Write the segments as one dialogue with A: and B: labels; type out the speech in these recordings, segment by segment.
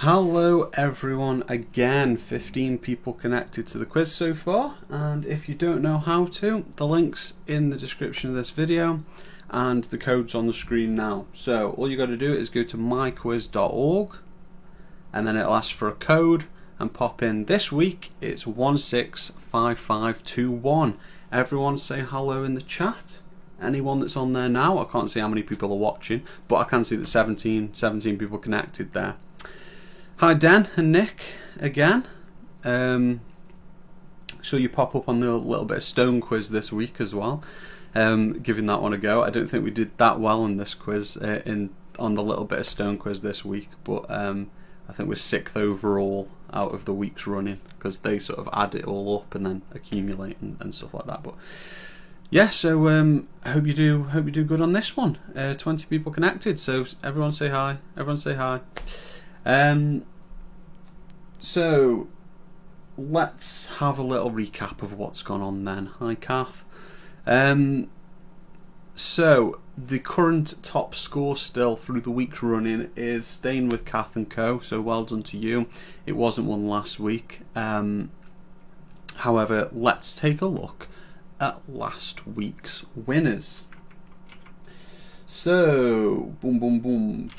A: Hello everyone again, 15 people connected to the quiz so far, and if you don't know how to, the link's in the description of this video and the code's on the screen now. So all you got to do is go to myquiz.org and then it'll ask for a code and pop in this week. It's 165521. Everyone say hello in the chat. Anyone that's on there now, I can't see how many people are watching, but I can see that 17 people connected there. Hi Dan and Nick again. So you pop up on the little bit of stone quiz this week as well. Giving that one a go. I don't think we did that well in this quiz on the little bit of stone quiz this week, but I think we're 6th overall out of the weeks running because they sort of add it all up and then accumulate and stuff like that. But yeah, so I hope you do good on this one. 20 people connected, so everyone say hi. Everyone say hi. So let's have a little recap of what's gone on then. Hi Kath. So the current top score still through the weeks running is staying with Kath and Co. So well done to you. It wasn't one last week. However, let's take a look at last week's winners. So boom boom boom.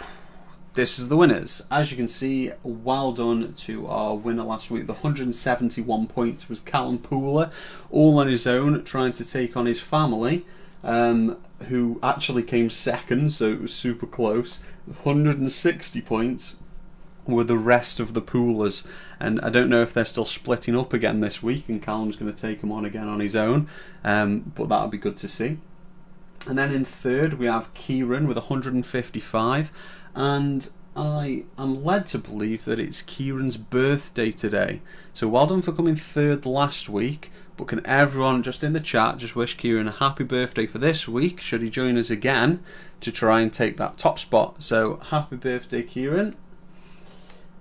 A: This is the winners. As you can see, well done to our winner last week. The 171 points was Colin Pula, all on his own, trying to take on his family, who actually came second, so it was super close. 160 points were the rest of the Pulas, and I don't know if they're still splitting up again this week, and Colin's going to take him on again on his own, but that would be good to see. And then in third, we have Kieran with 155. And I am led to believe that it's Kieran's birthday today. So well done for coming third last week. But can everyone just in the chat just wish Kieran a happy birthday for this week, should he join us again to try and take that top spot. So happy birthday, Kieran.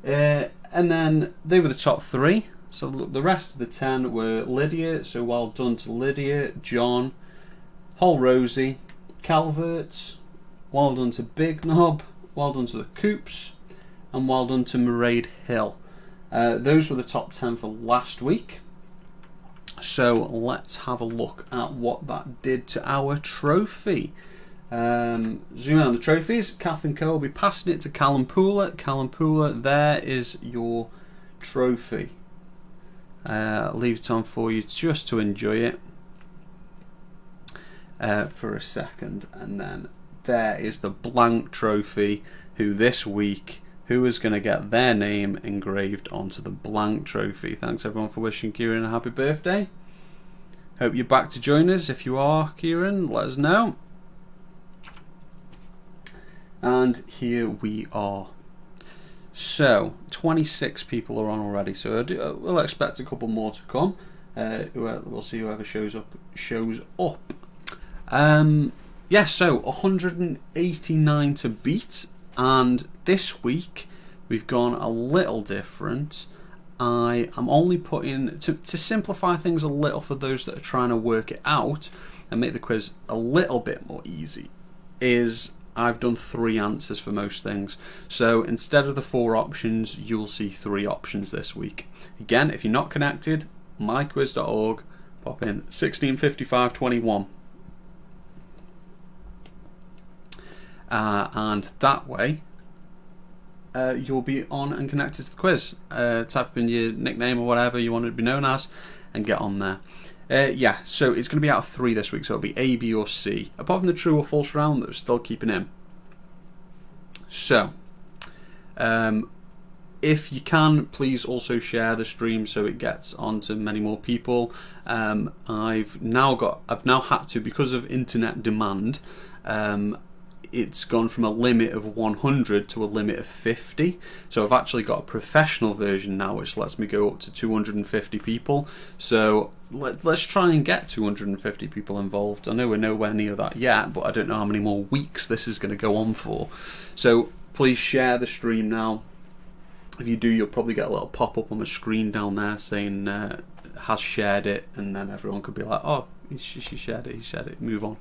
A: And then they were the top 3. So the rest of the 10 were Lydia. So well done to Lydia, John, Hol Rosie, Calvert. Well done to Big Knob. Well done to the Coops, and well done to Mairead Hill. Those were the top 10 for last week. So let's have a look at what that did to our trophy. Zoom in on the trophies. Kath and Co will be passing it to Callum Pula. Callum Pula, there is your trophy. Leave it on for you just to enjoy it for a second, and then there is the blank trophy. Who this week, who is going to get their name engraved onto the blank trophy? Thanks everyone for wishing Kieran a happy birthday. Hope you're back to join us. If you are, Kieran, let us know. And here we are. So 26 people are on already, so we'll expect a couple more to come. We'll see whoever shows up. Yeah, so 189 to beat, and this week we've gone a little different. I am only putting, to simplify things a little for those that are trying to work it out and make the quiz a little bit more easy, is I've done 3 answers for most things. So instead of the 4 options, you'll see 3 options this week. Again, if you're not connected, myquiz.org, pop in 165521. And that way you'll be on and connected to the quiz. Type in your nickname or whatever you want to be known as and get on there. Yeah, so it's going to be out of 3 this week, so it'll be A, B or C, apart from the true or false round that we're still keeping in. So if you can, please also share the stream so it gets onto many more people. I've now had to, because of internet demand, it's gone from a limit of 100 to a limit of 50. So I've actually got a professional version now which lets me go up to 250 people. So let's try and get 250 people involved. I know we're nowhere near that yet, but I don't know how many more weeks this is going to go on for. So please share the stream now. If you do, you'll probably get a little pop-up on the screen down there saying has shared it, and then everyone could be like, oh, she shared it, he shared it, move on.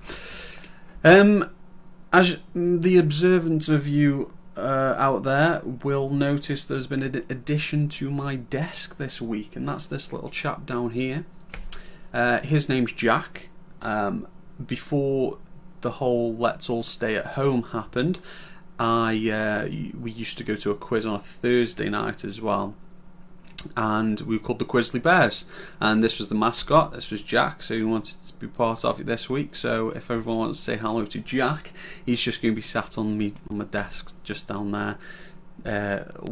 A: As the observant of you out there will notice there's been an addition to my desk this week, and that's this little chap down here. His name's Jack. Before the whole let's all stay at home happened, we used to go to a quiz on a Thursday night as well, and we were called the Quizzly Bears, and this was the mascot. This was Jack, so he wanted to be part of it this week. So if everyone wants to say hello to Jack, he's just going to be sat on my desk just down there,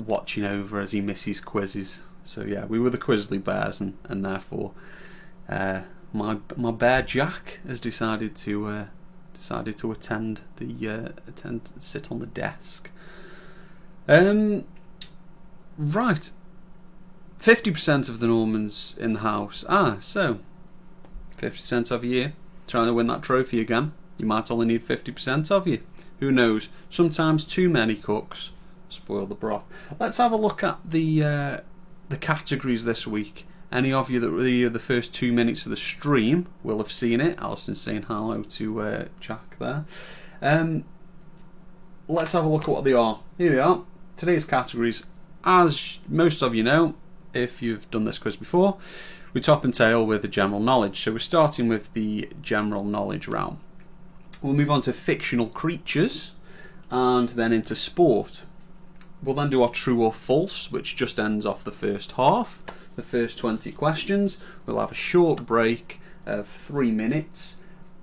A: watching over as he misses quizzes. So yeah, we were the Quizzly Bears, and therefore my bear Jack has decided to sit on the desk. Right. 50% of the Normans in the house. So 50% of you trying to win that trophy again. You might only need 50% of you. Who knows? Sometimes too many cooks spoil the broth. Let's have a look at the categories this week. Any of you that were the first 2 minutes of the stream will have seen it. Alison's saying hello to Jack there. Let's have a look at what they are. Here they are. Today's categories, as most of you know, if you've done this quiz before, we top and tail with the general knowledge. So we're starting with the general knowledge realm. We'll move on to fictional creatures, and then into sport. We'll then do our true or false, which just ends off the first half. The first 20 questions. We'll have a short break of 3 minutes.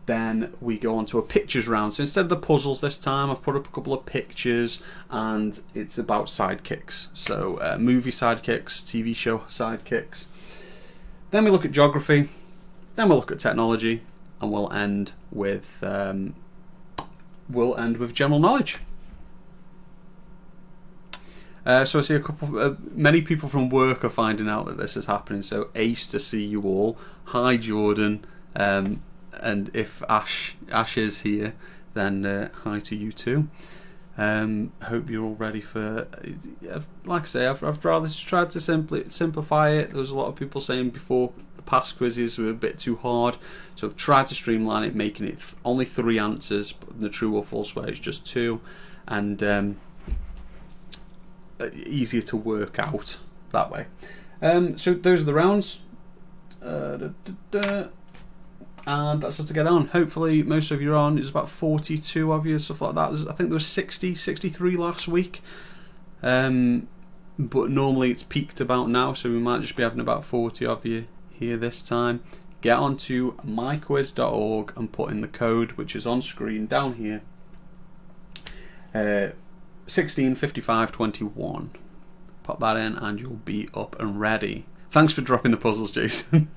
A: Then we go on to a pictures round. So instead of the puzzles this time, I've put up a couple of pictures, and it's about sidekicks. So movie sidekicks, TV show sidekicks. Then we look at geography. Then we'll look at technology, and we'll end with general knowledge. So I see many people from work are finding out that this is happening. So ace to see you all. Hi Jordan. And if Ash is here, then hi to you too. Hope you're all ready for. Like I say, I've rather tried to simplify it. There was a lot of people saying before the past quizzes were a bit too hard, so I've tried to streamline it, making it only 3 answers, but the true or false where it's just 2, and easier to work out that way. So those are the rounds. And that's how to get on. Hopefully most of you are on. There's about 42 of you, stuff like that. I think there was 63 last week. But normally it's peaked about now, so we might just be having about 40 of you here this time. Get onto myquiz.org and put in the code, which is on screen down here. 165521. Pop that in and you'll be up and ready. Thanks for dropping the puzzles, Jason.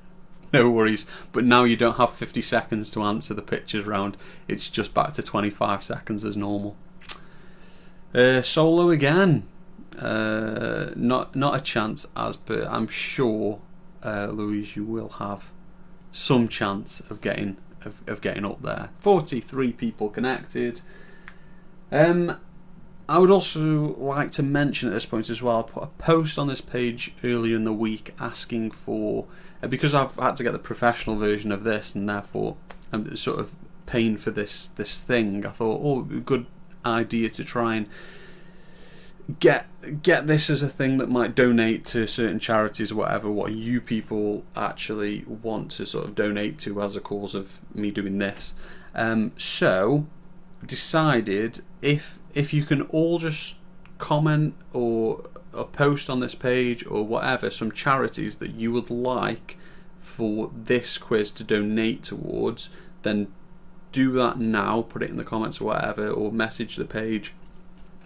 A: No worries, but now you don't have 50 seconds to answer the pictures round. It's just back to 25 seconds as normal. Solo again. Not a chance, but I'm sure, Louise, you will have some chance of getting up there. 43 people connected. I would also like to mention at this point as well, I put a post on this page earlier in the week asking for, because I've had to get the professional version of this and therefore I'm sort of paying for this thing, I thought, it would be a good idea to try and get this as a thing that might donate to certain charities or whatever, what you people actually want to sort of donate to as a cause of me doing this. So decided if you can all just comment or post on this page or whatever some charities that you would like for this quiz to donate towards, then do that now, put it in the comments or whatever, or message the page,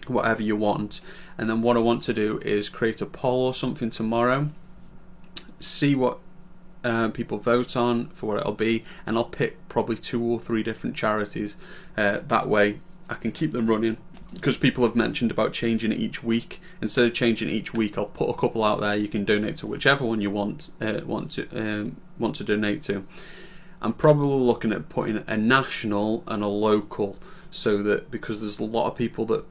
A: whatever you want. And then what I want to do is create a poll or something tomorrow, see what people vote on for what it'll be, and I'll pick probably 2 or 3 different charities. That way I can keep them running, because people have mentioned about changing it each week. Instead of changing it each week, I'll put a couple out there. You can donate to whichever one you want to donate to. I'm probably looking at putting a national and a local, so that, because there's a lot of people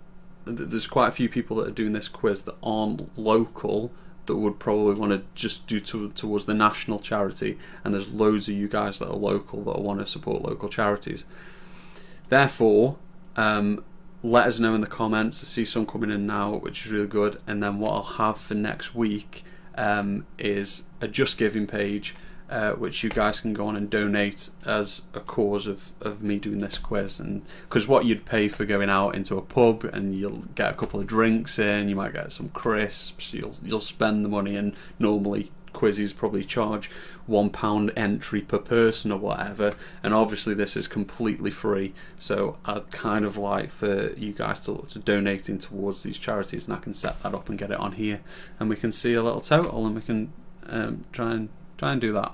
A: there's quite a few people that are doing this quiz that aren't local, that would probably want to just do towards the national charity, and there's loads of you guys that are local that want to support local charities. Therefore, let us know in the comments. I see some coming in now, which is really good. And then what I'll have for next week is a Just Giving page, which you guys can go on and donate as a cause of me doing this quiz. And because what you'd pay for going out into a pub and you'll get a couple of drinks in, you might get some crisps, you'll spend the money, and normally quizzes probably charge £1 entry per person or whatever, and obviously this is completely free, so I'd kind of like for you guys to look to donating towards these charities, and I can set that up and get it on here, and we can see a little total, and we can try and do that.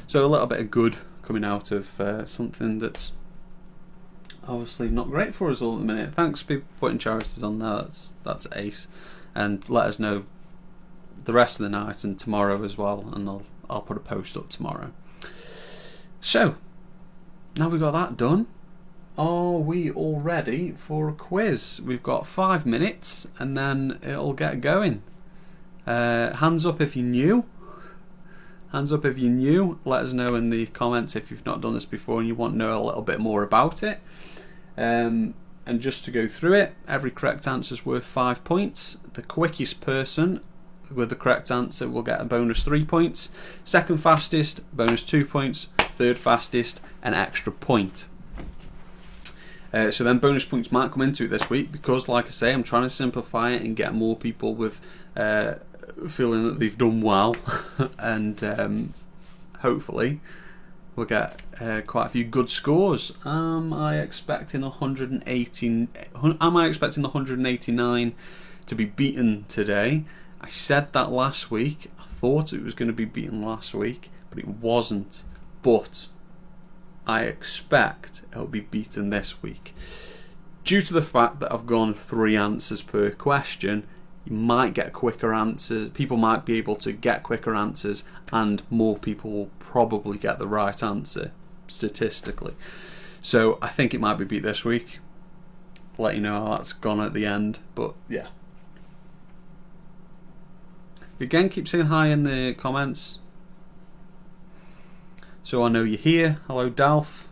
A: So a little bit of good coming out of something that's obviously not great for us all at the minute. Thanks for people putting charities on there, that's ace, and let us know the rest of the night and tomorrow as well, and I'll put a post up tomorrow. So now we've got that done, are we all ready for a quiz? We've got 5 minutes and then it'll get going. Hands up if you're new. Hands up if you're new. Let us know in the comments if you've not done this before and you want to know a little bit more about it. And just to go through it, every correct answer is worth 5 points. The quickest person with the correct answer will get a bonus 3 points. Second fastest, bonus 2 points. Third fastest, an extra point. So then bonus points might come into it this week because, like I say, I'm trying to simplify it and get more people with feeling that they've done well, and hopefully we'll get quite a few good scores. Am I expecting 118? Am I expecting the 189 to be beaten today? I said that last week. I thought it was going to be beaten last week, but it wasn't. But I expect it'll be beaten this week. Due to the fact that I've gone 3 answers per question, you might get quicker answers. People might be able to get quicker answers, and more people will probably get the right answer, statistically. So I think it might be beat this week. I'll let you know how that's gone at the end, but yeah. Again, keep saying hi in the comments so I know you're here. Hello, Dalf.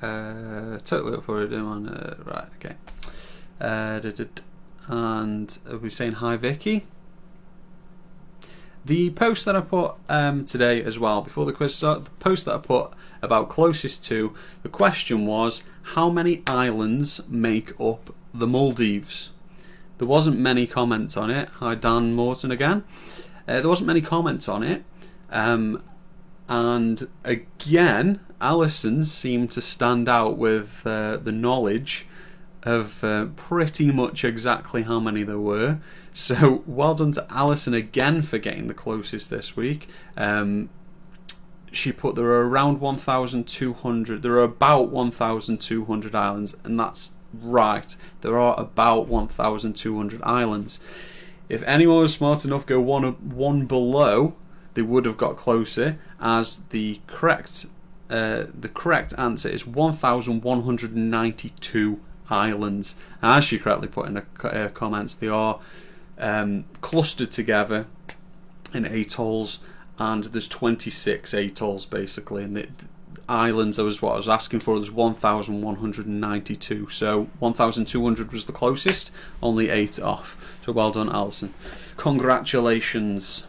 A: Totally up for it, man. Right, okay. And are we saying hi, Vicky? The post that I put today as well, before the quiz started, the post that I put about closest to, the question was, how many islands make up the Maldives? There wasn't many comments on it. Hi, Dan Morton again. There wasn't many comments on it. And again, Alison seemed to stand out with the knowledge of pretty much exactly how many there were. So well done to Alison again for getting the closest this week. She put there are around 1,200. There are about 1,200 islands, and that's right. There are about 1,200 islands. If anyone was smart enough to go one below, they would have got closer, as the correct answer is 1,192 islands. And as she correctly put in the comments, they are clustered together in atolls, and there's 26 atolls basically, and the islands was what I was asking for. There's 1,192, so 1,200 was the closest, only 8 off. So well done, Alison. Congratulations.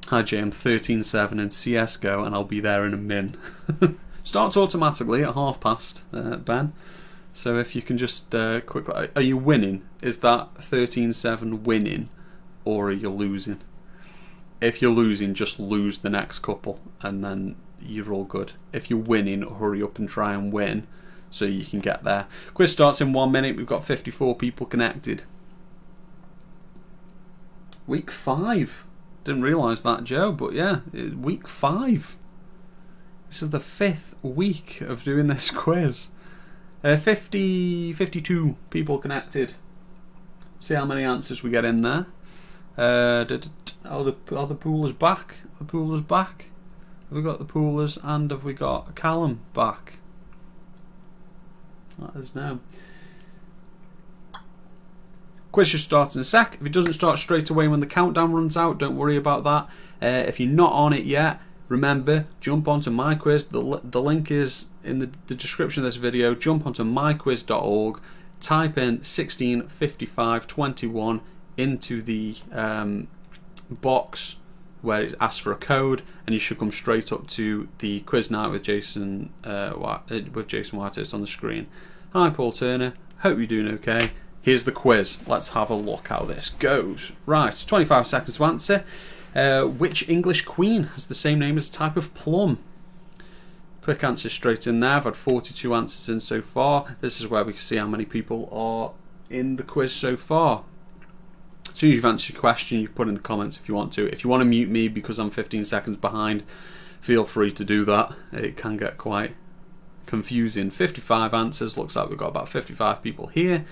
A: Hi Jay, I'm 13.7 in CSGO and I'll be there in a min. Starts automatically at past, Ben. So if you can just quickly, are you winning? Is that 13.7 winning, or are you losing? If you're losing, just lose the next couple and then you're all good. If you're winning, hurry up and try and win so you can get there. Quiz starts in 1 minute. We've got 54 people connected. Week 5. Didn't realise that, Joe, but yeah, week 5. This is the 5th week of doing this quiz. 52 people connected. See how many answers we get in there. Are the Pulas back? The Pulas back? Have we got the Pulas and have we got Callum back? Let us know. Quiz should start in a sec. If it doesn't start straight away when the countdown runs out, don't worry about that. If you're not on it yet, Remember, jump onto my quiz. The link is in the description of this video. Jump onto myquiz.org, type in 165521 into the box where it asks for a code, and you should come straight up to the quiz night with Jason Whitehurst on the screen. Hi, Paul Turner. Hope you're doing okay. Here's the quiz. Let's have a look how this goes. Right, 25 seconds to answer. Which English queen has the same name as a type of plum? Quick answer straight in there. I've had 42 answers in so far. This is where we can see how many people are in the quiz so far. As soon as you've answered your question, you put in the comments if you want to. If you want to mute me because I'm 15 seconds behind, feel free to do that. It can get quite confusing. 55 answers. Looks like we've got about 55 people here.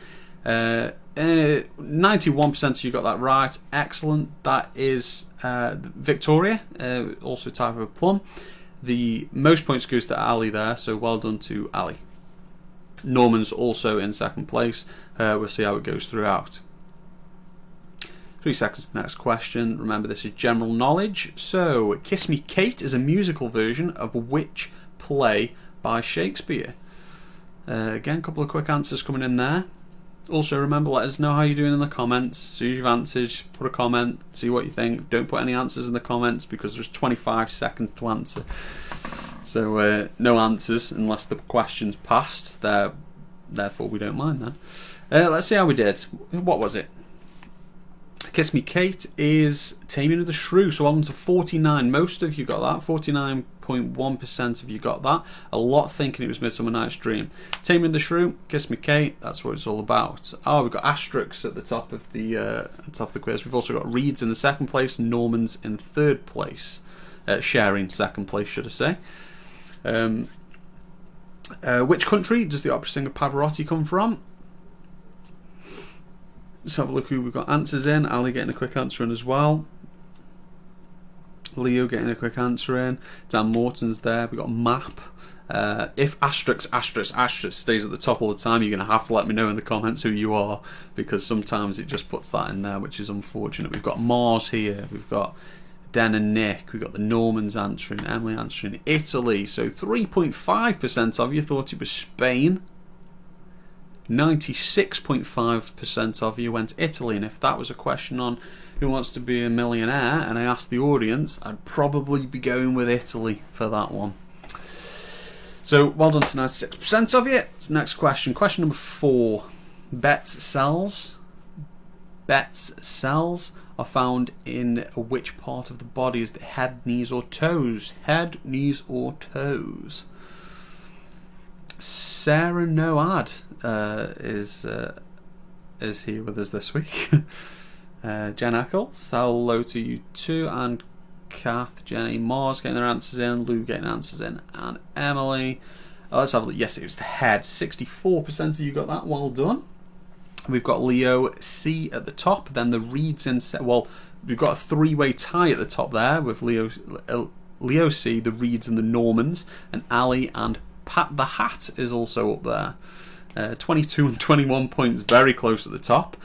A: 91% of you got that right. Excellent. That is Victoria, also type of a plum. The most points goes to Ali there, so well done to Ali. Norman's also in second place. We'll see how it goes throughout. 3 seconds to the next question. Remember, this is general knowledge. So, Kiss Me Kate is a musical version of which play by Shakespeare? Again, a couple of quick answers coming in there. Also, remember, let us know how you're doing in the comments. As soon as you've answered, put a comment, see what you think. Don't put any answers in the comments because there's 25 seconds to answer. So, no answers unless the question's passed. Therefore, we don't mind then. Let's see how we did. What was it? Kiss Me Kate is Taming of the Shrew. So on to 49. Most of you got that. 49.1% of you got that. A lot thinking it was Midsummer Night's Dream. Taming of the Shrew, Kiss Me Kate. That's what it's all about. Oh, we've got asterisks at the top of the quiz. We've also got Reeds in the second place, Normans in third place, sharing second place, should I say? Which country does the opera singer Pavarotti come from? Let's have a look who we've got answers in. Ali getting a quick answer in as well. Leo getting a quick answer in. Dan Morton's there. We've got map. If asterisk stays at the top all the time, you're going to have to let me know in the comments who you are, because sometimes it just puts that in there, which is unfortunate. We've got Mars here. We've got Den and Nick. We've got the Normans answering. Emily answering Italy. So 3.5% of you thought it was Spain. 96.5% of you went Italy, and if that was a question on Who Wants to Be a Millionaire and I asked the audience, I'd probably be going with Italy for that one. So well done to 96% of you. Next question. Question number 4. Bet's cells are found in which part of the body? Is it head, knees or toes? Head, knees or toes? Sarah Noad is here with us this week. Jen Eccles, hello to you too, and Kath, Jenny, Mars getting their answers in, Lou getting answers in, and Emily. Let's have a look. Yes, it was the head. 64% of you got that. Well done. We've got Leo C at the top, then the Reeds in. Well, we've got a three-way tie at the top there with Leo C, the Reeds and the Normans, and Ali and Pat the Hat is also up there. 22 and 21 points, very close at the top.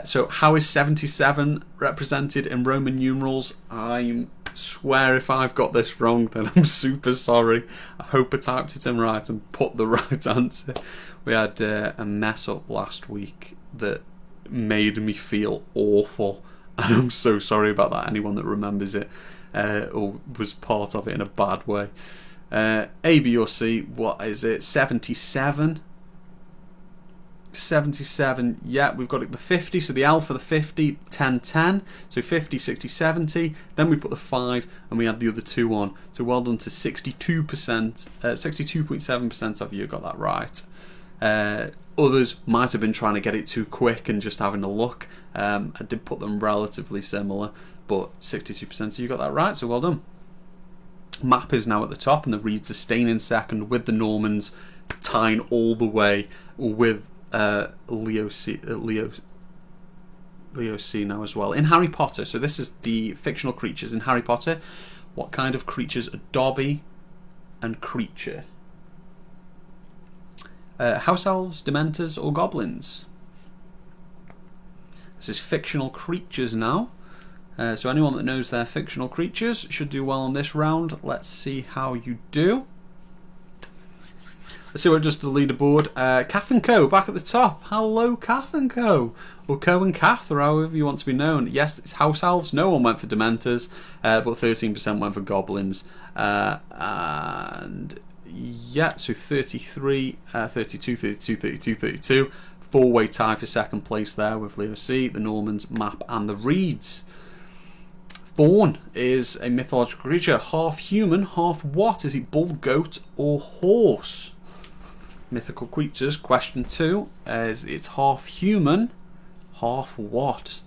A: So how is 77 represented in Roman numerals? I swear if I've got this wrong, then I'm super sorry. I hope I typed it in right and put the right answer. We had a mess up last week that made me feel awful, and I'm so sorry about that. Anyone that remembers it or was part of it in a bad way. A, B or C, what is it? 77. 77, yeah, we've got the 50, so the L for the 50, 10, 10, so 50, 60, 70, then we put the 5, and we add the other 2 on, so well done to 62%, 62.7% of you got that right. Others might have been trying to get it too quick and just having a look. I did put them relatively similar, but 62% of you got that right, so well done. Map is now at the top, and the Reeds are staying in second with the Normans, tying all the way with Leo C now as well. In Harry Potter, so this is the fictional creatures in Harry Potter. What kind of creatures are Dobby and Creature? House elves, dementors or goblins? This is fictional creatures now. So anyone that knows their fictional creatures should do well on this round. Let's see how you do. Let's see what does the leaderboard. Kath and Co back at the top. Hello, Kath and Co. Or Co and Kath, or however you want to be known. Yes, it's house elves. No one went for Dementors, but 13% went for goblins. And yeah, so 33, 32, 32, 32, 32. Four-way tie for second place there with Leo C, the Normans, Map, and the Reeds. Fawn is a mythological creature, half human, half what? Is it bull, goat, or horse? Mythical creatures, question 2, is it's half human, half what?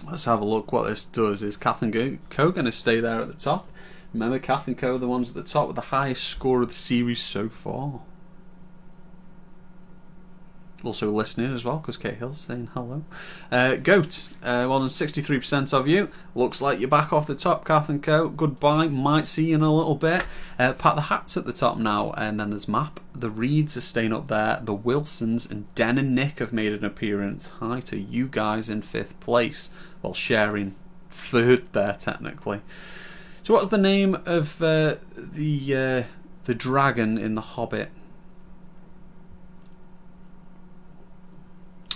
A: Let's have a look what this does. Is Kath and Co going to stay there at the top? Remember, Kath and Co are the ones at the top with the highest score of the series so far. Also listening as well, because Kate Hill's saying hello. Goat, well done, 63% of you. Looks like you're back off the top, Kath and Co. Goodbye, might see you in a little bit. Pat the Hat's at the top now, and then there's Map. The Reeds are staying up there. The Wilsons and Den and Nick have made an appearance. Hi to you guys in 5th place, while sharing 3rd there, technically. So what's the name of the dragon in The Hobbit?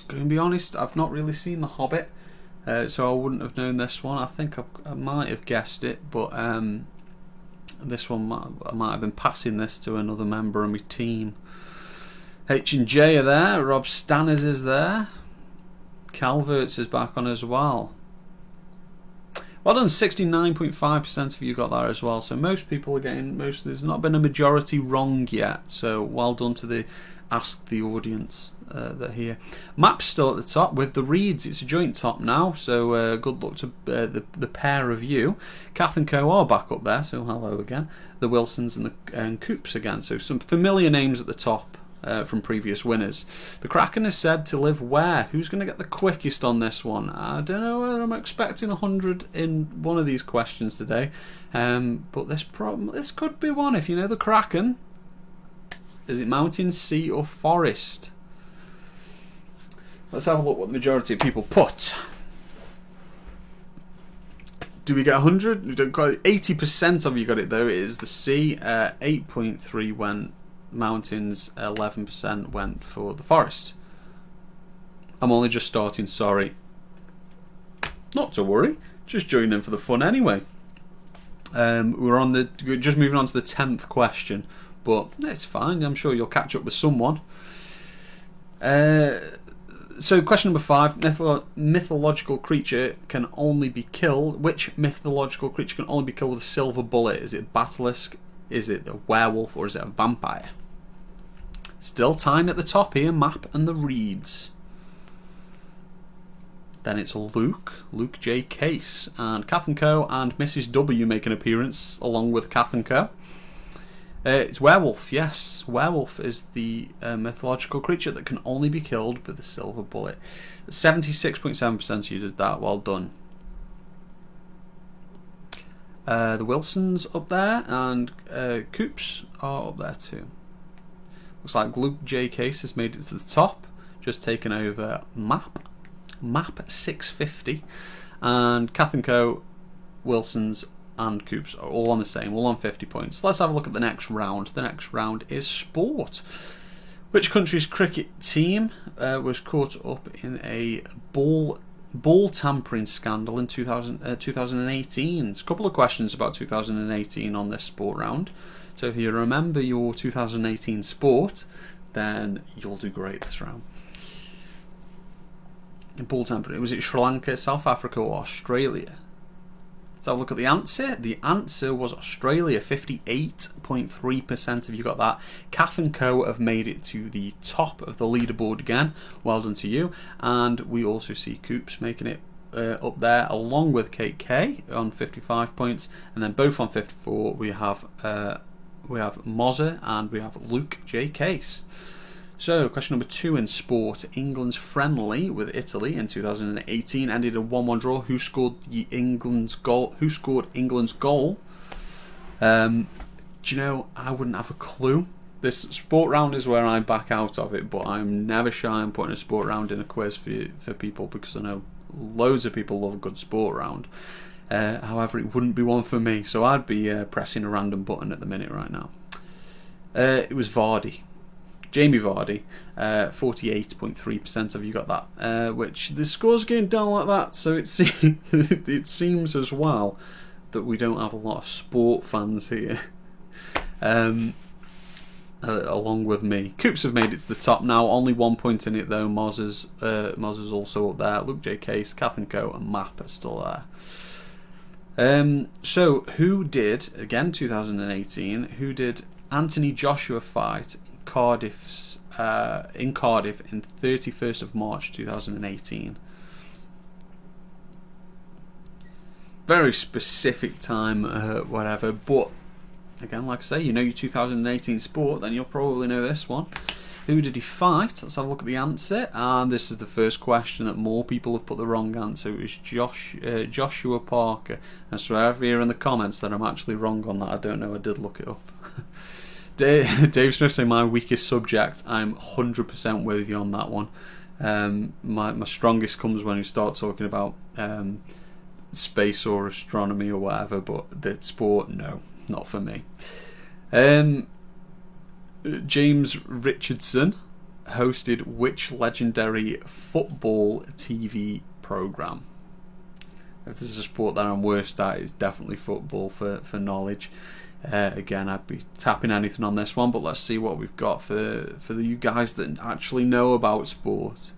A: Going to be honest, I've not really seen The Hobbit, so I wouldn't have known this one. I think I might have guessed it, but this one I might have been passing this to another member of my team. H and J are there. Rob Stanners is there. Calverts is back on as well. Well done, 69.5% of you got that as well. So most people are getting there's not been a majority wrong yet. So well done to the Ask the audience that are here. Map's still at the top with the Reeds. It's a joint top now, so good luck to the pair of you. Kath and Co are back up there, so hello again. The Wilsons and the Coops again, so some familiar names at the top from previous winners. The Kraken is said to live where? Who's going to get the quickest on this one? I don't know whether I'm expecting 100 in one of these questions today, but this could be one if you know the Kraken. Is it mountain, sea, or forest? Let's have a look what the majority of people put. Do we get 100? We don't got 80% of you got it though. It is the sea. 8.3 went mountains. 11% went for the forest. I'm only just starting. Sorry. Not to worry. Just join in for the fun anyway. We're just moving on to the 10th question. But it's fine, I'm sure you'll catch up with someone. So question number 5, mythological creature can only be killed. Which mythological creature can only be killed with a silver bullet? Is it a basilisk, is it a werewolf, or is it a vampire? Still tying at the top here, Map and the Reeds. Then it's Luke J. Case, and Kath and Co and Mrs. W make an appearance along with Kath and Co. It's werewolf, yes. Werewolf is the mythological creature that can only be killed with a silver bullet. 76.7% of you did that, well done. The Wilsons up there, and Coops are up there too. Looks like Luke J. Case has made it to the top, just taken over Map 650, and Kath and Co, Wilsons and Coops are all on the same, all on 50 points. Let's have a look at the next round. The next round is sport. Which country's cricket team was caught up in a ball tampering scandal in 2018? There's a couple of questions about 2018 on this sport round. So if you remember your 2018 sport, then you'll do great this round. Ball tampering. Was it Sri Lanka, South Africa, or Australia? Let's have a look at the answer. The answer was Australia. 58.3% of you got that. Kath and Co have made it to the top of the leaderboard again. Well done to you. And we also see Coops making it up there, along with Kate K on 55 points, and then both on 54. We have Mozza and we have Luke J. Case. So, question number 2 in sport. England's friendly with Italy in 2018 ended a 1-1 draw. Who scored England's goal? Do you know, I wouldn't have a clue. This sport round is where I back out of it, but I'm never shy on putting a sport round in a quiz for people because I know loads of people love a good sport round. However, it wouldn't be one for me, so I'd be pressing a random button at the minute right now. It was Vardy. Jamie Vardy, 48.3% of you got that, which the score's going down like that, so it seems as well that we don't have a lot of sport fans here, along with me. Coops have made it to the top now, only 1 point in it though. Moz is also up there. Luke J. Case, Katherine Co and Map are still there. So who did, again 2018, who did Anthony Joshua fight in Cardiff in 31st of March 2018? Very specific time, whatever, but again, like I say, you know your 2018 sport, then you'll probably know this one. Who did he fight? Let's have a look at the answer. And this is the first question that more people have put the wrong answer. It was Joshua Parker. And so wherever you're in the comments that I'm actually wrong on that, I don't know, I did look it up. Dave Smith saying my weakest subject. I'm 100% with you on that one. My strongest comes when you start talking about space or astronomy or whatever, but the sport, no, not for me. James Richardson hosted which legendary football TV programme? If there's a sport that I'm worst at, it's definitely football for knowledge. Again, I'd be tapping anything on this one, but let's see what we've got for you guys that actually know about sport.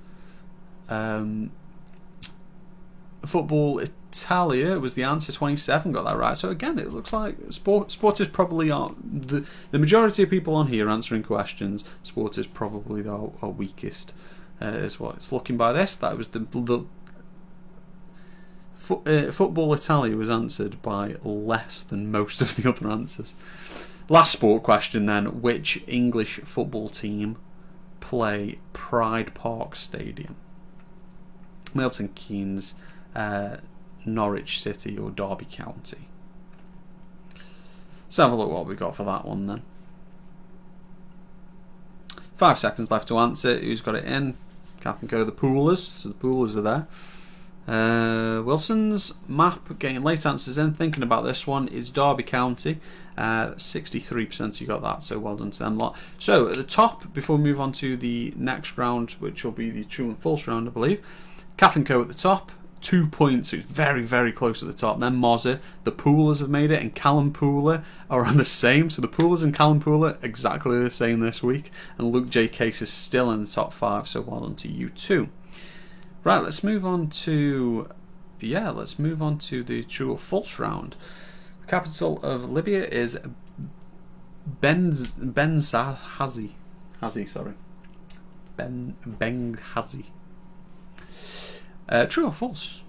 A: Football Italia was the answer. 27 got that right. So again, it looks like sport is probably the majority of people on here answering questions. Sport is probably our weakest. Is what it's looking by this. That was Football Italia was answered by less than most of the other answers. Last sport question then. Which English football team play Pride Park Stadium? Milton Keynes, Norwich City or Derby County? Let's have a look what we got for that one then. 5 seconds left to answer. Who's got it in? Katherine Co, the Pulas. So the Pulas are there. Wilson's Map getting late answers in. Thinking about this one is Derby County. 63% you got that, so well done to them lot. So at the top, before we move on to the next round, which will be the true and false round, I believe, Katherine Co at the top, 2 points. It's very, very close at the top. Then Mozza, the Pulas have made it, and Callum Pula are on the same. So the Pulas and Callum Pula exactly the same this week, and Luke J. Case is still in the top 5. So well done to you too. Right, let's move on to the true or false round. The capital of Libya is Benghazi. Benghazi. True or false?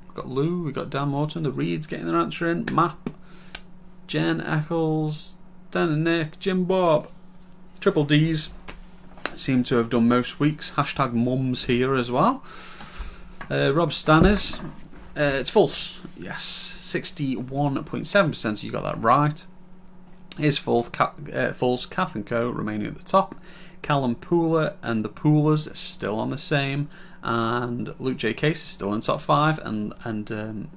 A: We've got Lou, we've got Dan Morton, the Reeds getting their answer in. Map, Jen Eccles, Dan and Nick, Jim Bob, Triple D's seem to have done most weeks. Hashtag mums here as well. Rob Stanners, it's false. Yes, 61.7%. You got that right. Is false. Katherine Co remaining at the top. Callum Pula and the Pulas are still on the same, and Luke J. Case is still in the top 5, and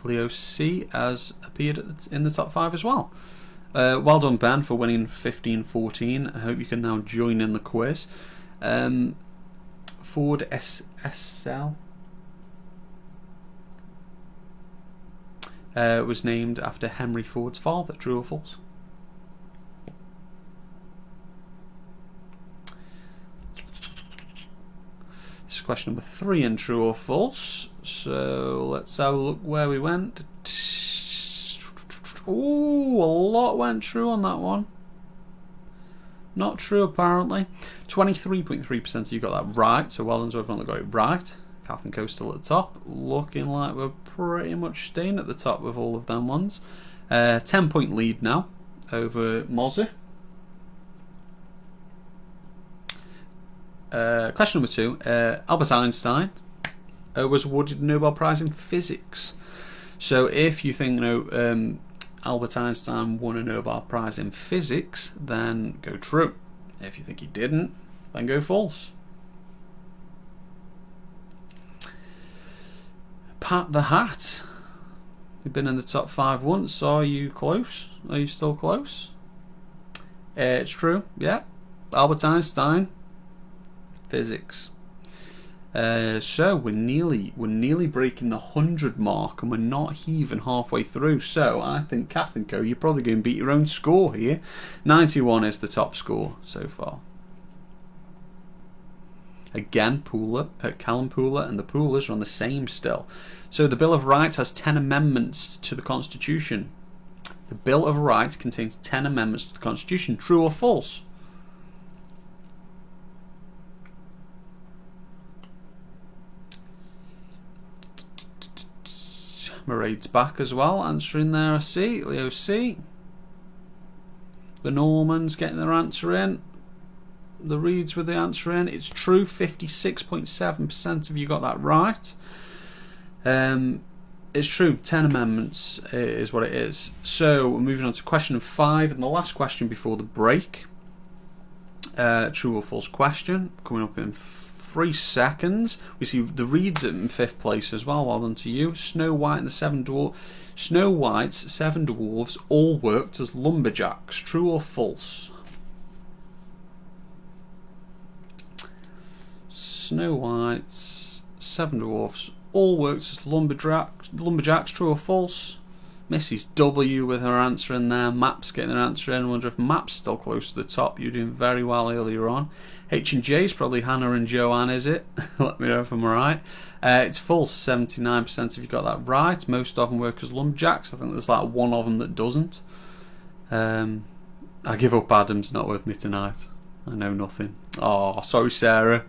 A: Leo C has appeared in the top 5 as well. Well done, Ben, for winning 15-14. I hope you can now join in the quiz. Ford SL was named after Henry Ford's father. True or false? This is question number 3 in true or false. So let's have a look where we went. Ooh, a lot went true on that one. Not true, apparently. 23.3% you got that right, so well done to everyone that got it right. Katherine Co still at the top. Looking like we're pretty much staying at the top with all of them ones. 10-point lead now over Mozzie. Question number 2. Albert Einstein was awarded a Nobel Prize in Physics. So if you think Albert Einstein won a Nobel Prize in Physics, then go true. If you think he didn't, then go false. Pat the Hat. You've been in the top 5 once. Are you close? Are you still close? It's true. Yeah. Albert Einstein. Physics. So we're nearly breaking the 100 mark, and we're not even halfway through. So I think Katherine Co, you're probably going to beat your own score here. 91 is the top score so far. Again, Colin Pula and the Pulas are on the same still. So the Bill of Rights has 10 amendments to the Constitution. The Bill of Rights contains 10 amendments to the Constitution. True or false? Mairead's back as well, answering there, I see. Leo C. The Normans getting their answer in. The Reeds with the answer in. It's true, 56.7% of you got that right. It's true, 10 amendments is what it is. So we're moving on to question 5, and the last question before the break. True or false question, coming up in 3 seconds. We see the Reeds in 5th place as well. Well done to you. Snow White and the 7 Dwarfs. Snow White's 7 dwarves all worked as lumberjacks. True or false? Snow White's 7 dwarfs all worked as lumberjacks. True or false? Mrs. W with her answer in there. Maps getting her answer in. I wonder if Maps still close to the top. You're doing very well earlier on. H and J is probably Hannah and Joanne, is it? Let me know if I'm right. It's false. 79% of you got that right. Most of them work as lumberjacks. I think there's like one of them that doesn't. I give up. Adam's not with me tonight. I know nothing. Oh, sorry, Sarah.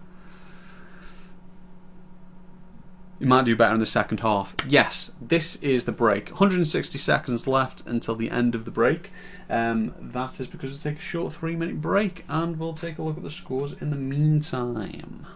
A: You might do better in the second half. Yes, this is the break. 160 seconds left until the end of the break. That is because we'll take a short 3-minute break, and we'll take a look at the scores in the meantime.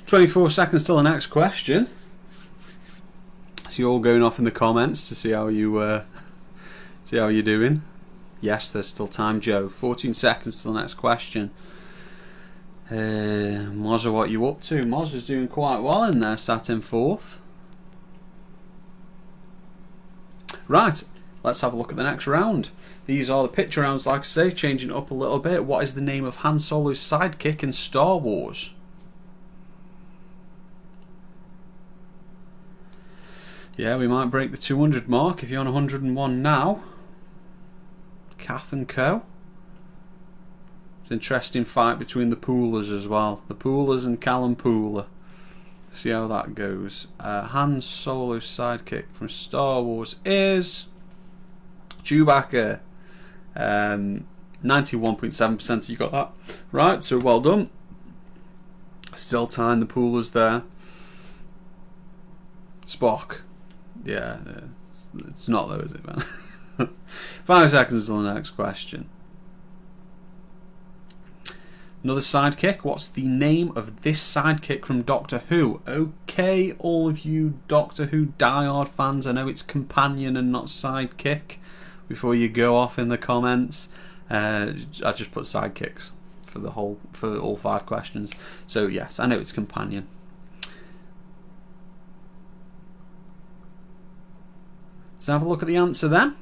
A: "24 seconds till the next question." So you're all going off in the comments to see how you're doing. Yes, there's still time, Joe. 14 seconds till the next question. Mozza, what are you up to? Mozza's doing quite well in there, sat in 4th. Right, let's have a look at the next round. These are the picture rounds, like I say, changing up a little bit. What is the name of Han Solo's sidekick in Star Wars? Yeah, we might break the 200 mark if you're on 101 now. Katherine Co. It's an interesting fight between the Pulas as well. The Pulas and Callum Pula. See how that goes. Han Solo's sidekick from Star Wars is Chewbacca. 91.7%. You got that right, so well done. Still tying the Pulas there. Spock. Yeah, it's not though, is it, man? 5 seconds till the next question. Another sidekick. What's the name of this sidekick from Doctor Who? Okay, all of you Doctor Who diehard fans, I know it's companion and not sidekick. Before you go off in the comments, I just put sidekicks for all 5 questions. So yes, I know it's companion. So have a look at the answer then.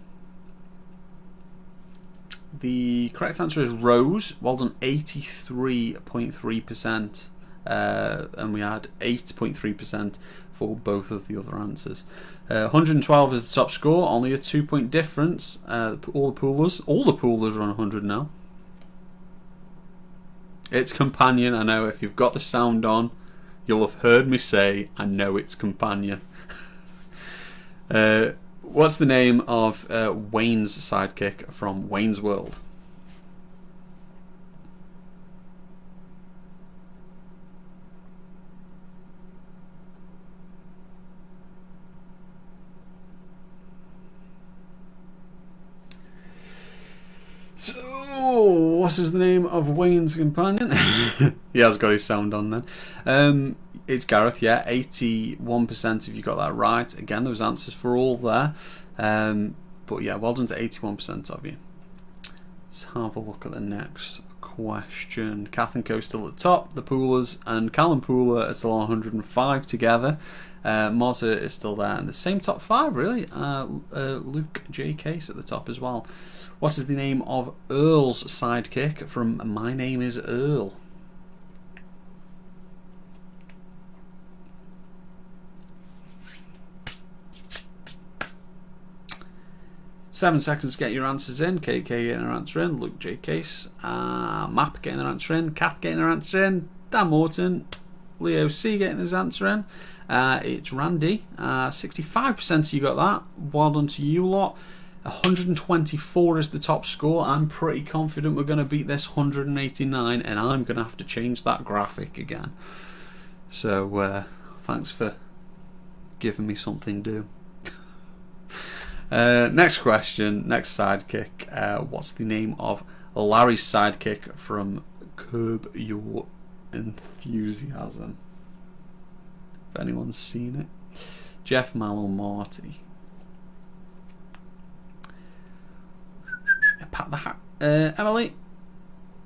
A: The correct answer is Rose. Well done, 83.3%. And we had 8.3% for both of the other answers. 112 is the top score, only a 2-point difference. All the Pulas are on 100 now. It's companion, I know. If you've got the sound on, you'll have heard me say, I know it's companion. What's the name of Wayne's sidekick from Wayne's World? So, what is the name of Wayne's companion? He has got his sound on then. It's Gareth, yeah, 81% if you got that right. Again, there was answers for all there. But yeah, well done to 81% of you. Let's have a look at the next question. Kath and Co still at the top. The Pulas and Callum Pula are still on 105 together. Moza is still there. And the same top 5, really. Luke J. Case at the top as well. What is the name of Earl's sidekick from My Name is Earl? Seven seconds to get your answers in. KK getting her answer in. Luke J. Case. Map getting their answer in. Kat getting her answer in. Dan Morton. Leo C getting his answer in. It's Randy. 65% you got that. Well done to you lot. 124 is the top score. I'm pretty confident we're going to beat this 189, and I'm going to have to change that graphic again. So thanks for giving me something to do. Next question, next sidekick. What's the name of Larry's sidekick from Curb Your Enthusiasm? If anyone's seen it. Jeff, Mal, or Marty? Pat the Hat. Emily,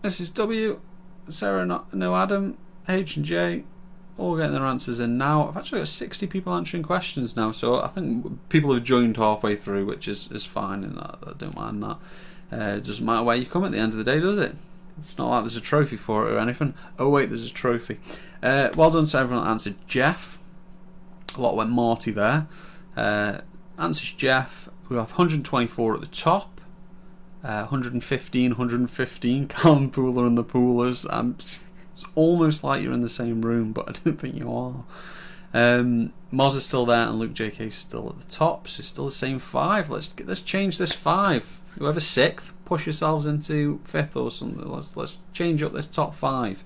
A: Mrs. W, Sarah, no Adam, H and J, all getting their answers in now. I've actually got 60 people answering questions now, so I think people have joined halfway through, which is fine, and I don't mind that. It doesn't matter where you come at the end of the day, does it? It's not like there's a trophy for it or anything. Oh wait, there's a trophy. Well done to everyone that answered Jeff. A lot went Marty there. Answers Jeff. We have 124 at the top. 115, Callum Pula and the Pulas. It's almost like you're in the same room, but I don't think you are. Moz is still there, and Luke JK is still at the top, so it's still the same 5. Let's change this 5. Whoever's 6th, push yourselves into 5th or something. Let's change up this top 5.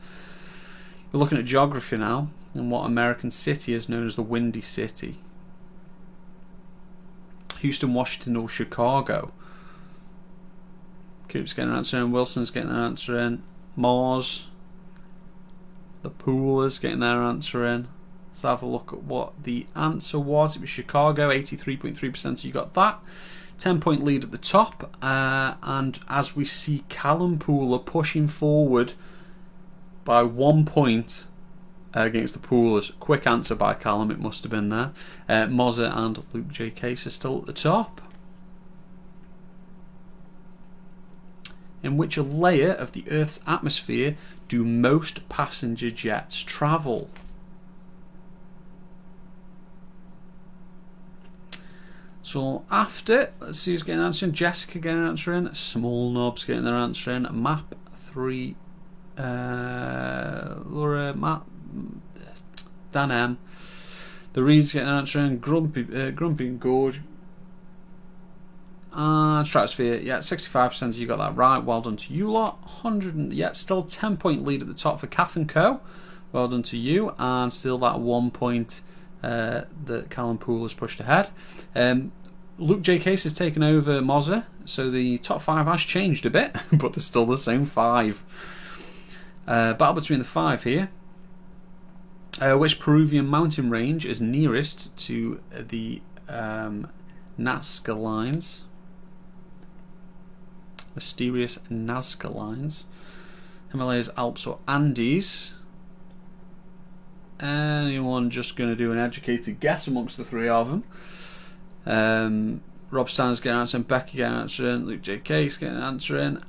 A: We're looking at geography now, and what American city is known as the Windy City. Houston, Washington, or Chicago? Coop's getting an answer in. Wilson's getting an answer in. Mars. The Pulas getting their answer in. Let's have a look at what the answer was. It was Chicago, 83.3%. You got that. 10-point lead at the top. And as we see Callum Pula pushing forward by 1 point against the Pulas. Quick answer by Callum, it must have been there. Moza and Luke J. Case are still at the top. In which layer of the Earth's atmosphere do most passenger jets travel? So after, let's see who's getting an answer in. Jessica getting an answer in. Small Knobs getting their answer in. Map 3 Laura, Matt, Dan M. The Reeds getting an answer in. Grumpy and Gorge. Stratosphere, yeah, 65% you got that right. Well done to you lot. 100, yeah, still 10-point lead at the top for Katherine Co. Well done to you, and still that 1 point that Colin Pula has pushed ahead. Luke J. Case has taken over Mozza, so the top 5 has changed a bit, but they're still the same 5. Battle between the 5 here. Which Peruvian mountain range is nearest to the Nazca lines? Mysterious Nazca lines. Himalayas, Alps, or Andes? Anyone just going to do an educated guess amongst the 3 of them? Rob Stanners getting an answer in, Becky getting an answer in, Luke J. Case getting an answer in.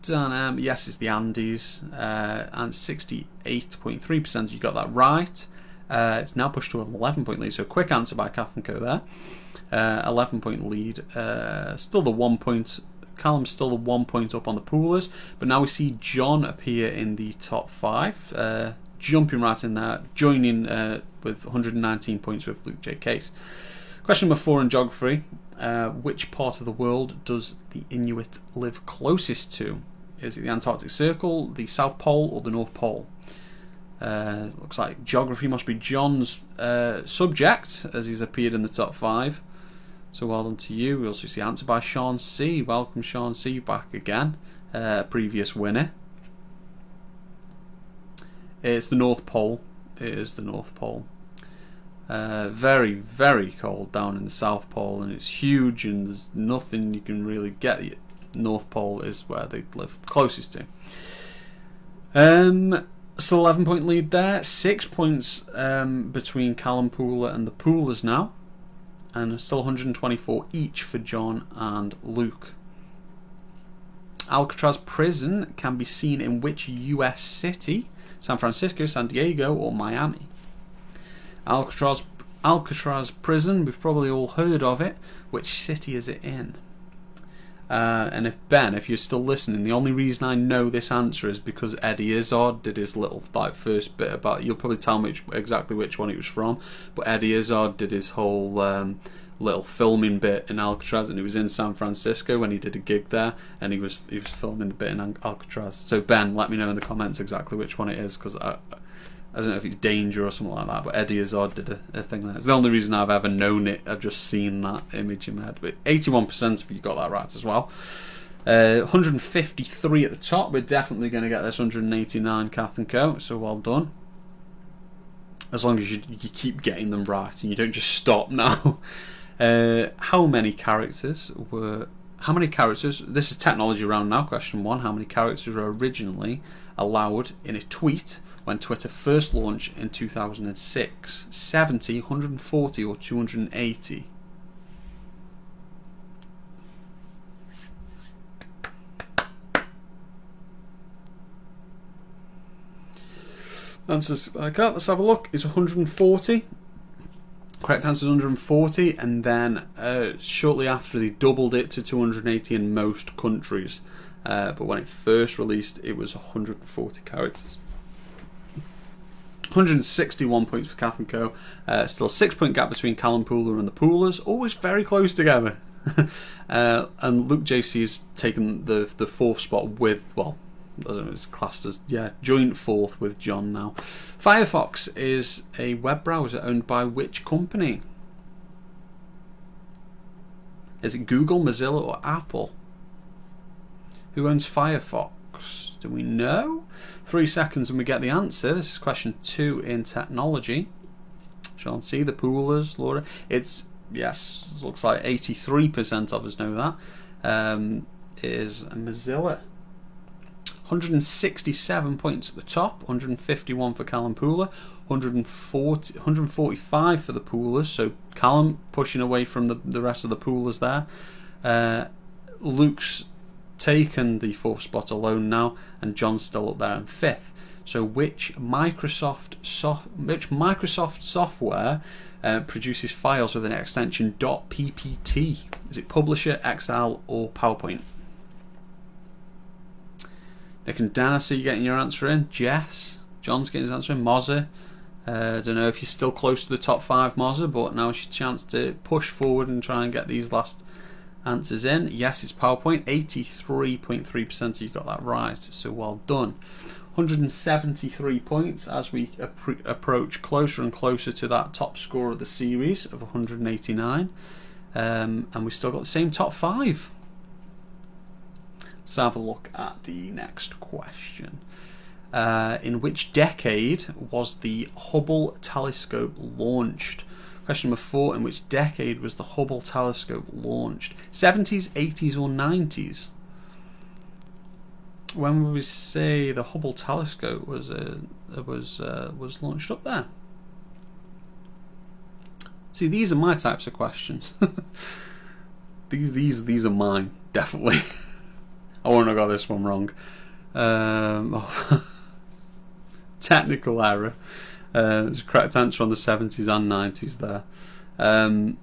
A: Dan M, yes, it's the Andes, and 68.3% you got that right. It's now pushed to an 11-point lead, so quick answer by Katherine Co there. 11-point lead, still the 1 point. Callum's still the 1 point up on the Pulas, but now we see John appear in the top 5, jumping right in there, joining with 119 points with Luke J. Case. Question number 4 in geography. Which part of the world does the Inuit live closest to? Is it the Antarctic Circle, the South Pole, or the North Pole? Looks like geography must be John's subject, as he's appeared in the top 5. So well done to you. We also see answer by Sean C. Welcome, Sean C. back again. Previous winner. It's the North Pole. It is the North Pole. Very, very cold down in the South Pole, and it's huge, and there's nothing you can really get. The North Pole is where they live closest to. Still 11-point lead there. 6 points between Colin Pula and the Pulas now, and still 124 each for John and Luke. Alcatraz prison can be seen in which US city? San Francisco, San Diego, or Miami? Alcatraz prison, we've probably all heard of it. Which city is it in? And if you're still listening, the only reason I know this answer is because Eddie Izzard did his little first bit about. You'll probably tell me exactly which one it was from, but Eddie Izzard did his whole little filming bit in Alcatraz, and it was in San Francisco when he did a gig there, and he was filming the bit in Alcatraz. So Ben, let me know in the comments exactly which one it is, because I don't know if it's Danger or something like that, but Eddie Izzard did a thing there. It's the only reason I've ever known it. I've just seen that image in my head. But 81% of you got that right as well. 153 at the top. We're definitely going to get this 189 Katherine Co. So well done. As long as you keep getting them right and you don't just stop now. How many characters? This is technology round now. Question 1. How many characters were originally allowed in a tweet when Twitter first launched in 2006? 70, 140, or 280? Answers, let's have a look. It's 140. Correct answer is 140, and then shortly after they doubled it to 280 in most countries. But when it first released, it was 140 characters. 161 points for Katherine Co. Still a 6-point gap between Colin Pula and the Pulas. Always very close together. And Luke JC's taken the 4th spot with, well, I don't know, it's classed as, joint 4th with John now. Firefox is a web browser owned by which company? Is it Google, Mozilla, or Apple? Who owns Firefox? Do we know? 3 seconds and we get the answer. This is question 2 in technology. Sean C, the Pulas, Laura. It's, yes, looks like 83% of us know that. Is Mozilla. 167 points at the top, 151 for Colin Pula, 145 for the Pulas, so Callum pushing away from the rest of the Pulas there. Luke's taken the 4th spot alone now, and John's still up there in 5th. So which Microsoft software produces files with an extension .ppt? Is it Publisher, Excel, or PowerPoint? Nick and Dan, I see you getting your answer in. Jess, John's getting his answer in. Mozza, I don't know if you're still close to the top 5, Mozza, but now's your chance to push forward and try and get these last answers in. Yes, it's PowerPoint. 83.3% of you got that right, so well done. 173 points as we approach closer and closer to that top score of the series of 189, and we still got the same top 5. Let's have a look at the next question. In which decade was the Hubble telescope launched? Question number 4. In which decade was the Hubble telescope launched? 70s, 80s, or 90s? When would we say the Hubble telescope was launched up there? See, these are my types of questions. these are mine, definitely. I wouldn't have got this one wrong. Technical error. There's a correct answer on the 70s and 90s there. I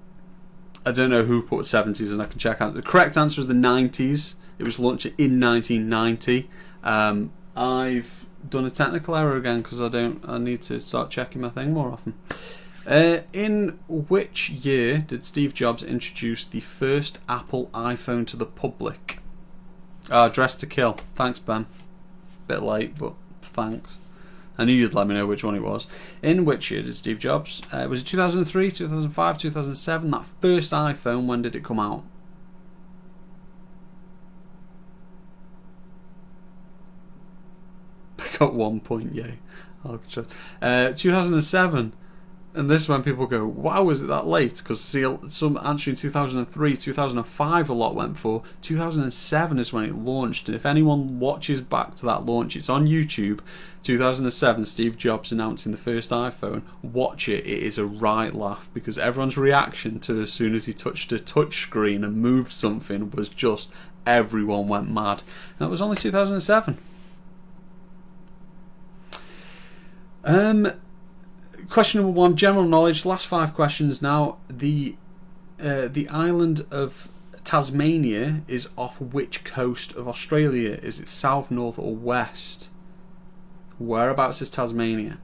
A: don't know who put 70s, and I can check out. The correct answer is the 90s. It was launched in 1990. I've done a technical error again because I need to start checking my thing more often. In which year did Steve Jobs introduce the first Apple iPhone to the public? Dress to Kill. Thanks, Ben. Bit late, but thanks. I knew you'd let me know which one it was. In which year did Steve Jobs? Was it 2003, 2005, 2007? That first iPhone, when did it come out? I got 1 point, yay. 2007. And this is when people go, wow, is it that late? Because see, some answering 2003, 2005 a lot went for. 2007 is when it launched. And if anyone watches back to that launch, it's on YouTube. 2007, Steve Jobs announcing the first iPhone. Watch it. It is a right laugh because everyone's reaction to as soon as he touched a touch screen and moved something was just everyone went mad. And that was only 2007. Question number 1, general knowledge. Last 5 questions now. The island of Tasmania is off which coast of Australia? Is it south, north, or west? Whereabouts is Tasmania?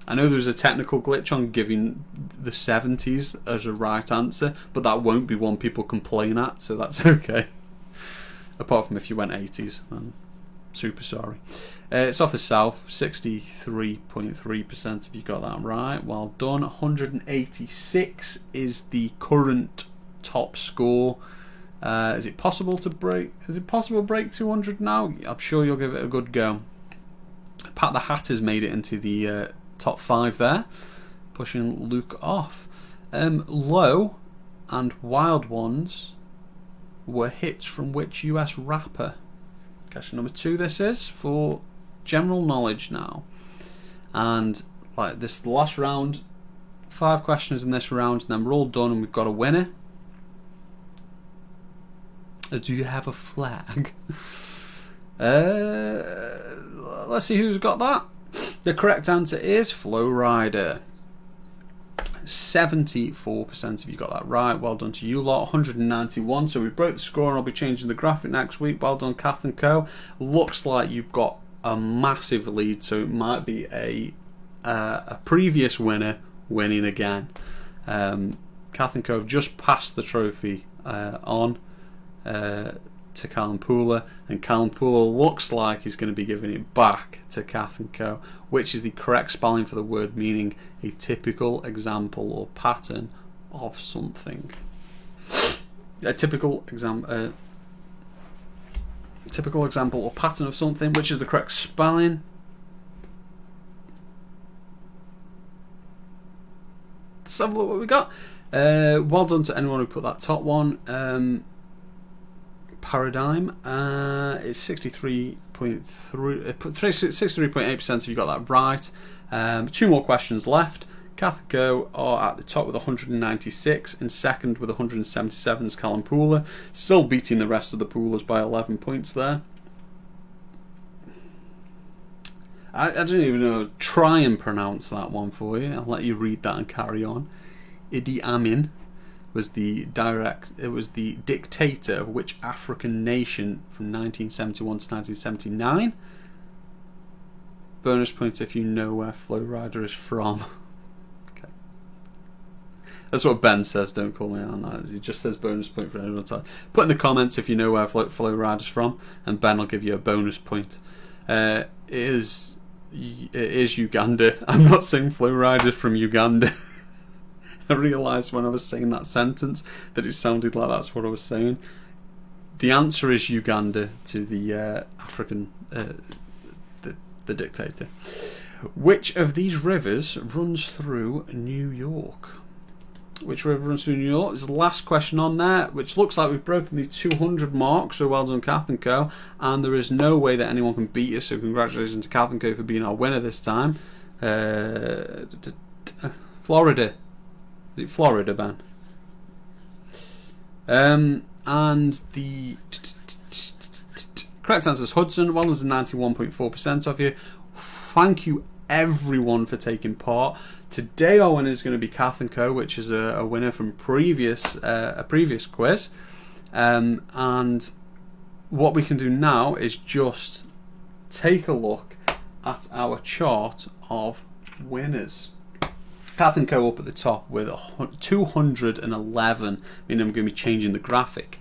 A: I know there was a technical glitch on giving the 70s as a right answer, but that won't be one people complain at, so that's okay. Apart from if you went 80s, I'm super sorry. It's off the south. 63.3% of you got that right. Well done. 186 is the current top score. Is it possible to break? Is it possible to break 200 now? I'm sure you'll give it a good go. Pat the Hatter's made it into the top 5 there, pushing Luke off. Low and Wild Ones were hits from which US rapper? Question number 2 this is for general knowledge now, and like this, the last round, 5 questions in this round, and then we're all done and we've got a winner. Do you have a flag? Let's see who's got that. The correct answer is Flowrider. 74% of you got that right. Well done to you lot. 191. So we broke the score, and I'll be changing the graphic next week. Well done, Kath and Co. Looks like you've got a massive lead, so it might be a previous winner winning again. Kath and Co have just passed the trophy on to Colin Pula, and Colin Pula looks like he's going to be giving it back to Kath and Co, which is the correct spelling for the word, meaning a typical example or pattern of something. A typical example or pattern of something, which is the correct spelling. Let's have a look what we got. Well done to anyone who put that top one. Paradigm. It's 63.8% of you got that right. 2 more questions left. Kath and Co are at the top with 196. In second with 177 is Colin Pula. Still beating the rest of the Pulas by 11 points there. I don't even know. Try and pronounce that one for you. I'll let you read that and carry on. Idi Amin was the dictator of which African nation from 1971 to 1979? Bonus point if you know where Flowrider is from. Okay. That's what Ben says, don't call me on that. He just says bonus point for anyone else. Put in the comments if you know where Flowrider's from, and Ben will give you a bonus point. It is Uganda. I'm not saying Flowrider's from Uganda. I realised when I was saying that sentence that it sounded like that's what I was saying. The answer is Uganda to the African, the dictator. Which of these rivers runs through New York? Which river runs through New York? Is the last question on there, which looks like we've broken the 200 mark, so well done, Kath and Co. And there is no way that anyone can beat us, so congratulations to Kath and Co for being our winner this time. Florida. Is it Florida, Ben? And the correct answer is Hudson. Well, there's 91.4% of you. Thank you, everyone, for taking part. Today our winner is going to be Kath and Co, which is a winner from a previous quiz. And what we can do now is just take a look at our chart of winners. Kath and Co up at the top with 211, meaning I'm going to be changing the graphic.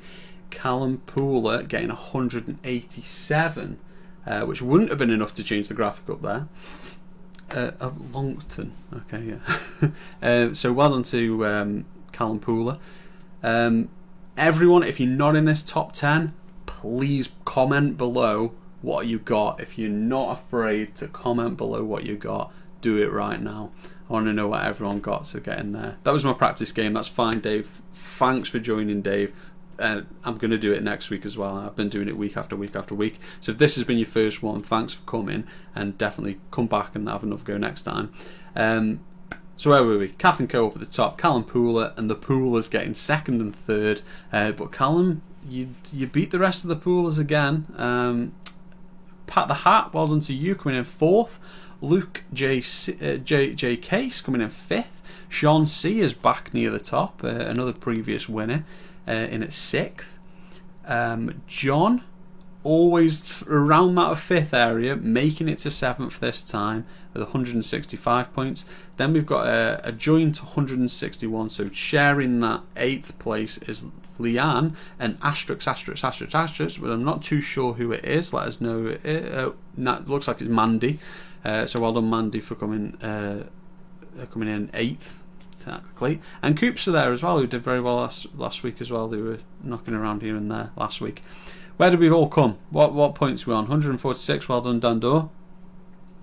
A: Callum Pula getting 187, which wouldn't have been enough to change the graphic up there. Longton, okay, yeah. So well done to Callum Pula. Everyone, if you're not in this top 10, please comment below what you got. If you're not afraid to comment below what you got, do it right now. I want to know what everyone got, so get in there. That was my practice game. That's fine, Dave. Thanks for joining, Dave. I'm going to do it next week as well. I've been doing it week after week after week. So if this has been your first one, thanks for coming, and definitely come back and have another go next time. So where were we? Kath and Co up at the top, Callum Pula, and the Pulas getting second and third. But Callum, you beat the rest of the Pulas again. Pat the Hat, well done to you, coming in fourth. Luke J Case coming in fifth. Sean C is back near the top, another previous winner, in at sixth. John, always around that fifth area, making it to seventh this time with 165 points. Then we've got a joint 161, so sharing that eighth place is Leanne and asterisk, but I'm not too sure who it is. Let us know. It looks like it's Mandy. So well done, Mandy, for coming in eighth, technically. And Coops are there as well, who did very well last week as well. They were knocking around here and there last week. Where did we all come? What points are we on? 146, well done, Dandor.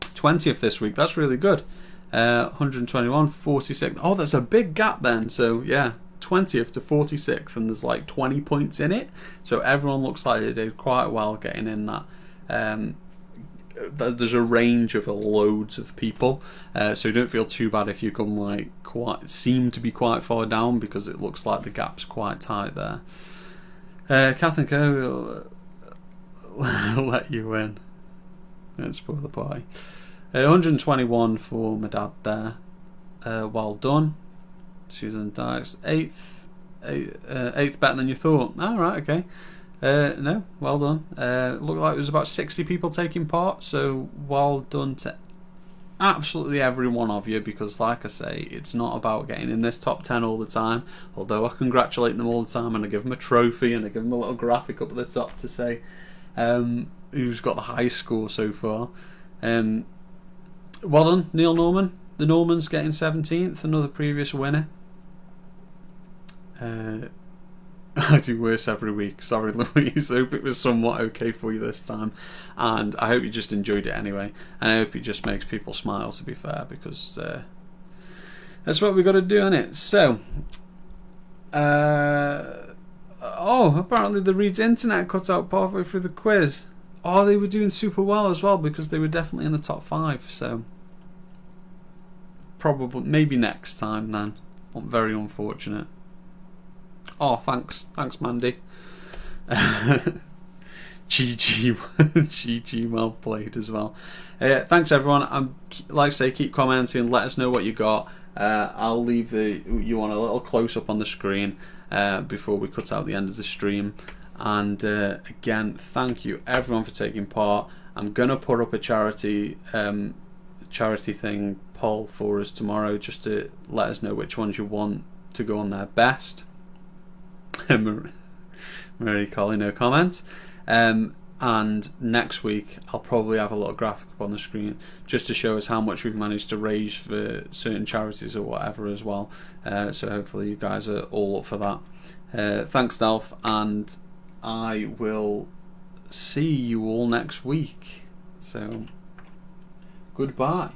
A: 20th this week, that's really good. 121, 46. Oh, that's a big gap then. So yeah, 20th to 46th, and there's like 20 points in it. So everyone looks like they did quite well getting in that. There's a range of loads of people, so don't feel too bad if you come seem to be quite far down, because it looks like the gap's quite tight there. Kath and Co will let you win. Don't spoil the pie. 121 for my dad there. Well done. Susan Dykes, eighth better than you thought. Alright, okay. No, well done. Looked like there was about 60 people taking part, so well done to absolutely every one of you, because like I say, it's not about getting in this top 10 all the time, although I congratulate them all the time, and I give them a trophy and I give them a little graphic up at the top to say who's got the highest score so far. Well done, Neil Norman. The Normans getting 17th, another previous winner. I do worse every week. Sorry, Louise. I hope it was somewhat okay for you this time, and I hope you just enjoyed it anyway. And I hope it just makes people smile, to be fair, because that's what we've got to do, innit? So, apparently the Reed's internet cut out partway through the quiz. Oh, they were doing super well as well, because they were definitely in the top 5. So, probably maybe next time then. Very unfortunate. Oh, thanks, Mandy. GG, well played as well. Thanks everyone. Like I say, keep commenting, let us know what you got. I'll leave you on a little close up on the screen before we cut out the end of the stream. And again, thank you everyone for taking part. I'm gonna put up a charity thing poll for us tomorrow, just to let us know which ones you want to go on there best. Mary Colin, no comment. And next week I'll probably have a little graphic up on the screen just to show us how much we've managed to raise for certain charities or whatever as well. So hopefully you guys are all up for that. Thanks, Delph, and I will see you all next week. So goodbye.